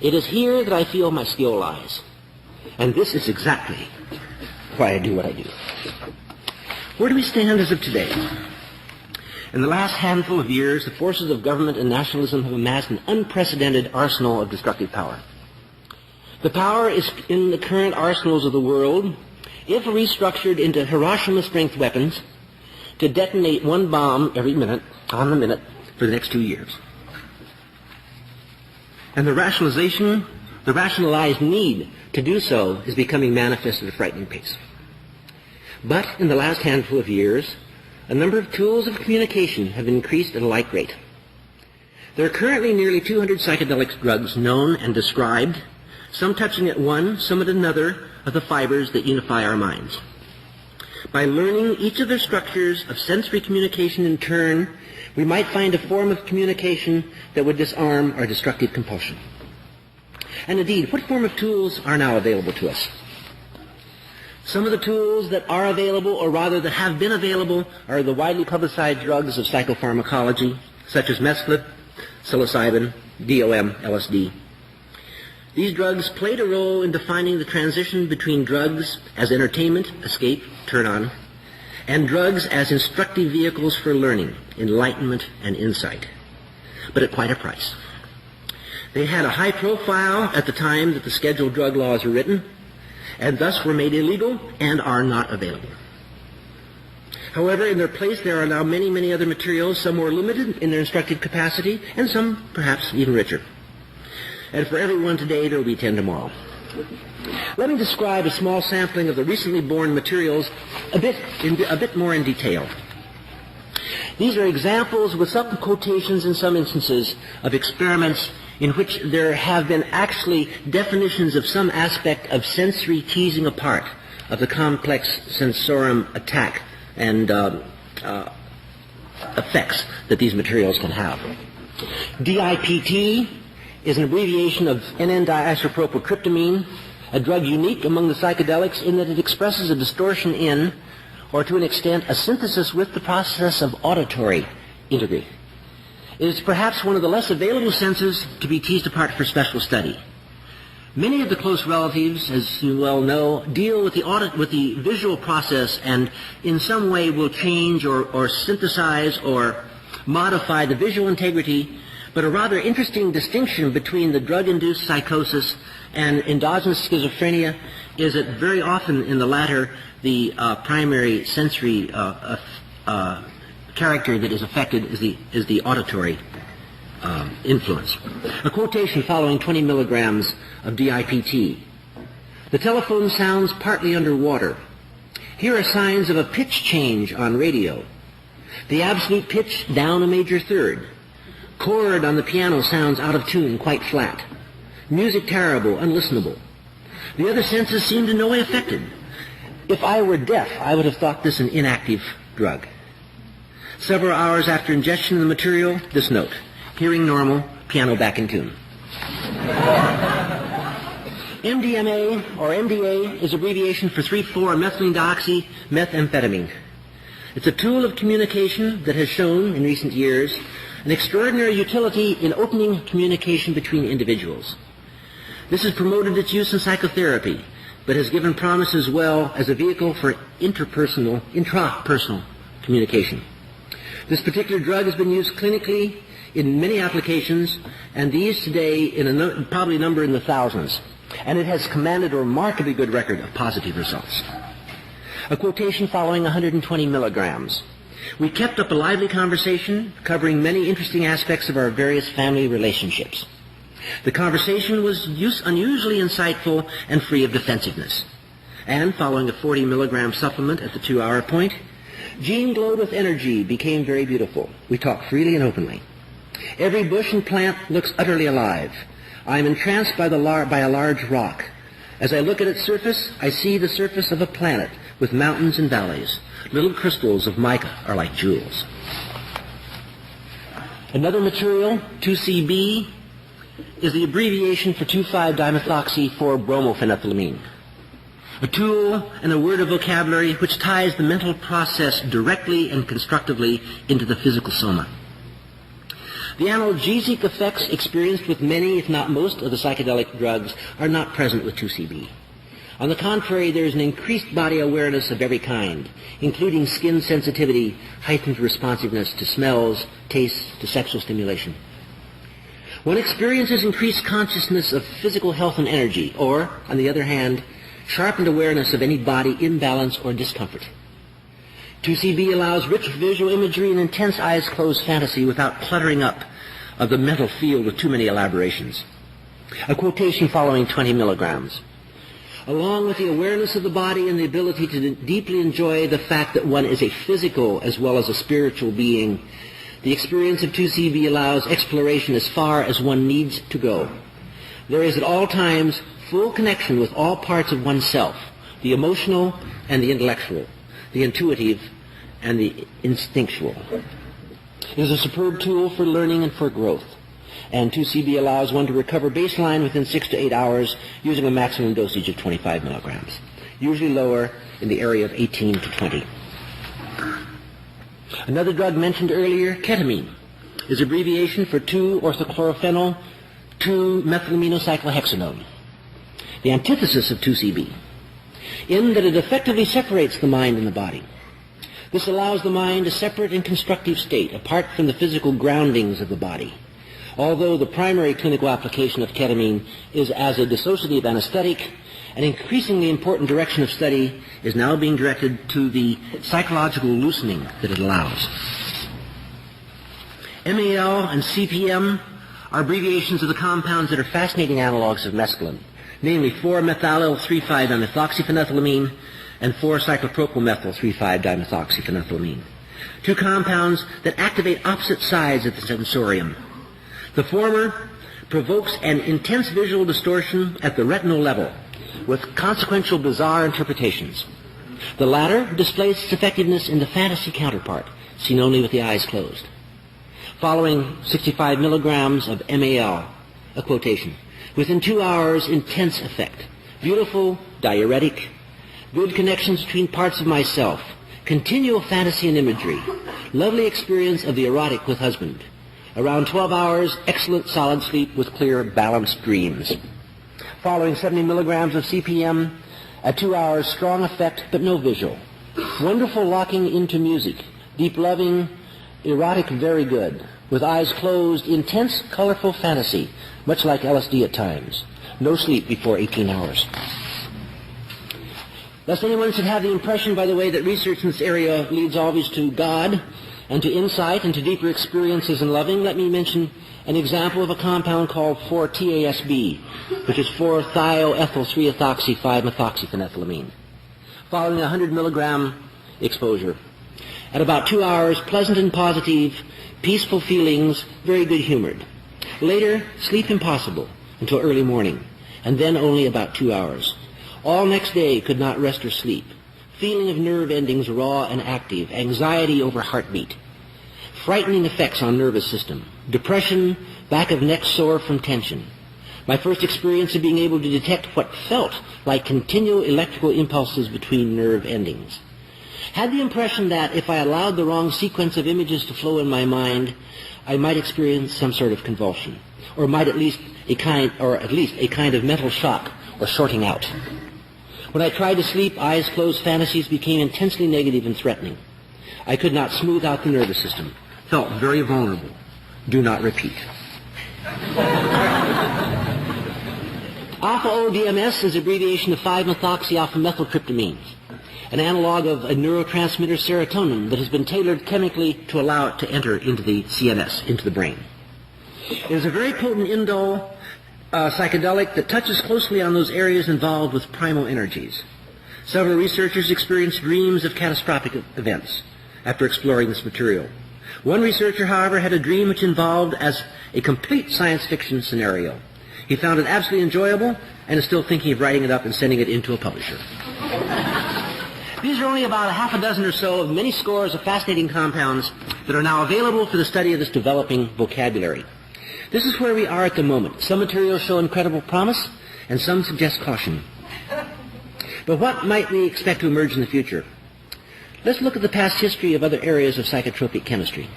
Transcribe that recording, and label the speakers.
Speaker 1: It is here that I feel my skill lies. And this is exactly why I do what I do. Where do we stand as of today? In the last handful of years, the forces of government and nationalism have amassed an unprecedented arsenal of destructive power. The power is in the current arsenals of the world, if restructured into Hiroshima-strength weapons, to detonate one bomb every minute, on the minute, for the next 2 years. And the rationalized need to do so is becoming manifest at a frightening pace. But in the last handful of years, a number of tools of communication have increased at a like rate. There are currently nearly 200 psychedelic drugs known and described, some touching at one, some at another of the fibers that unify our minds. By learning each of their structures of sensory communication in turn, we might find a form of communication that would disarm our destructive compulsion. And indeed, what form of tools are now available to us? Some of the tools that are available, or rather that have been available, are the widely publicized drugs of psychopharmacology, such as mescaline, psilocybin, DOM, LSD. These drugs played a role in defining the transition between drugs as entertainment, escape, turn on, and drugs as instructive vehicles for learning, enlightenment, and insight, but at quite a price. They had a high profile at the time that the scheduled drug laws were written, and thus were made illegal and are not available. However, in their place there are now many, many other materials, some more limited in their instructive capacity, and some perhaps even richer. And for every one today, there will be 10 tomorrow. Let me describe a small sampling of the recently born materials a bit more in detail. These are examples with some quotations in some instances of experiments in which there have been actually definitions of some aspect of sensory teasing apart of the complex sensorium attack and effects that these materials can have. DIPT is an abbreviation of N,N-diisopropyltryptamine, a drug unique among the psychedelics in that it expresses a distortion in, or to an extent, a synthesis with the process of auditory integrity. It is perhaps one of the less available senses to be teased apart for special study. Many of the close relatives, as you well know, deal with the visual process and in some way will change or synthesize or modify the visual integrity, but a rather interesting distinction between the drug-induced psychosis and endogenous schizophrenia is that very often in the latter, the primary sensory character that is affected is the auditory influence. A quotation following 20 milligrams of DIPT. The telephone sounds partly underwater. Here are signs of a pitch change on radio. The absolute pitch down a major third. Chord on the piano sounds out of tune, quite flat. Music terrible, unlistenable. The other senses seemed in no way affected. If I were deaf, I would have thought this an inactive drug. Several hours after ingestion of the material, this note: hearing normal, piano back in tune. MDMA, or MDA, is abbreviation for 3,4-methylene-dioxy-methamphetamine. It's a tool of communication that has shown, in recent years, an extraordinary utility in opening communication between individuals. This has promoted its use in psychotherapy, but has given promise as well as a vehicle for intrapersonal communication. This particular drug has been used clinically in many applications, and these today in probably a number in the thousands. And it has commanded a remarkably good record of positive results. A quotation following 120 milligrams. We kept up a lively conversation covering many interesting aspects of our various family relationships. The conversation was unusually insightful and free of defensiveness. And following a 40 milligram supplement at the 2-hour point, Jean glowed with energy, became very beautiful. We talked freely and openly. Every bush and plant looks utterly alive. I am entranced by a large rock. As I look at its surface, I see the surface of a planet with mountains and valleys. Little crystals of mica are like jewels. Another material, 2CB, is the abbreviation for 2,5-dimethoxy-4-bromophenethylamine. A tool and a word of vocabulary which ties the mental process directly and constructively into the physical soma. The analgesic effects experienced with many, if not most, of the psychedelic drugs are not present with 2CB. On the contrary, there is an increased body awareness of every kind, including skin sensitivity, heightened responsiveness to smells, tastes, to sexual stimulation. One experiences increased consciousness of physical health and energy, or, on the other hand, sharpened awareness of any body imbalance or discomfort. 2CB allows rich visual imagery and intense eyes-closed fantasy without cluttering up of the mental field with too many elaborations. A quotation following 20 milligrams. Along with the awareness of the body and the ability to deeply enjoy the fact that one is a physical as well as a spiritual being, the experience of 2CB allows exploration as far as one needs to go. There is at all times full connection with all parts of oneself, the emotional and the intellectual, the intuitive and the instinctual. It is a superb tool for learning and for growth. And 2CB allows one to recover baseline within 6 to 8 hours using a maximum dosage of 25 milligrams, usually lower in the area of 18 to 20. Another drug mentioned earlier, ketamine, is abbreviation for 2-orthochlorophenol 2-methylaminocyclohexanone, the antithesis of 2CB, in that it effectively separates the mind and the body. This allows the mind a separate and constructive state, apart from the physical groundings of the body. Although the primary clinical application of ketamine is as a dissociative anesthetic, an increasingly important direction of study is now being directed to the psychological loosening that it allows. MAL and CPM are abbreviations of the compounds that are fascinating analogs of mescaline, namely 4-methyl-3,5-dimethoxyphenethylamine and 4-cyclopropylmethyl-3,5-dimethoxyphenethylamine, two compounds that activate opposite sides of the sensorium. The former provokes an intense visual distortion at the retinal level, with consequential bizarre interpretations. The latter displays its effectiveness in the fantasy counterpart, seen only with the eyes closed. Following 65 milligrams of MAL, a quotation, within 2 hours, intense effect, beautiful, diuretic, good connections between parts of myself, continual fantasy and imagery, lovely experience of the erotic with husband. Around 12 hours, excellent solid sleep with clear, balanced dreams. Following 70 milligrams of CPM, at 2 hours, strong effect but no visual. Wonderful locking into music, deep loving, erotic very good, with eyes closed, intense, colorful fantasy, much like LSD at times. No sleep before 18 hours. Lest anyone should have the impression, by the way, that research in this area leads always to God and to insight and to deeper experiences in loving, let me mention an example of a compound called 4-TASB, which is 4-thioethyl-3-ethoxy-5-methoxyphenethylamine. Following a 100 milligram exposure. At about 2 hours, pleasant and positive, peaceful feelings, very good humored. Later, sleep impossible until early morning, and then only about 2 hours. All next day could not rest or sleep. Feeling of nerve endings raw and active, anxiety over heartbeat, frightening effects on nervous system, depression, back of neck sore from tension. My first experience of being able to detect what felt like continual electrical impulses between nerve endings. Had the impression that if I allowed the wrong sequence of images to flow in my mind, I might experience some sort of convulsion, or at least a kind of mental shock or shorting out. When I tried to sleep, eyes closed fantasies became intensely negative and threatening. I could not smooth out the nervous system. Felt very vulnerable. Do not repeat. Alpha-ODMS is an abbreviation of 5-methoxy-alpha-methyltryptamine, an analog of a neurotransmitter serotonin that has been tailored chemically to allow it to enter into the CNS, into the brain. It is a very potent indole psychedelic that touches closely on those areas involved with primal energies. Several researchers experienced dreams of catastrophic events after exploring this material. One researcher, however, had a dream which involved as a complete science fiction scenario. He found it absolutely enjoyable and is still thinking of writing it up and sending it into a publisher. These are only about a half a dozen or so of many scores of fascinating compounds that are now available for the study of this developing vocabulary. This is where we are at the moment. Some materials show incredible promise, and some suggest caution. But what might we expect to emerge in the future? Let's look at the past history of other areas of psychotropic chemistry.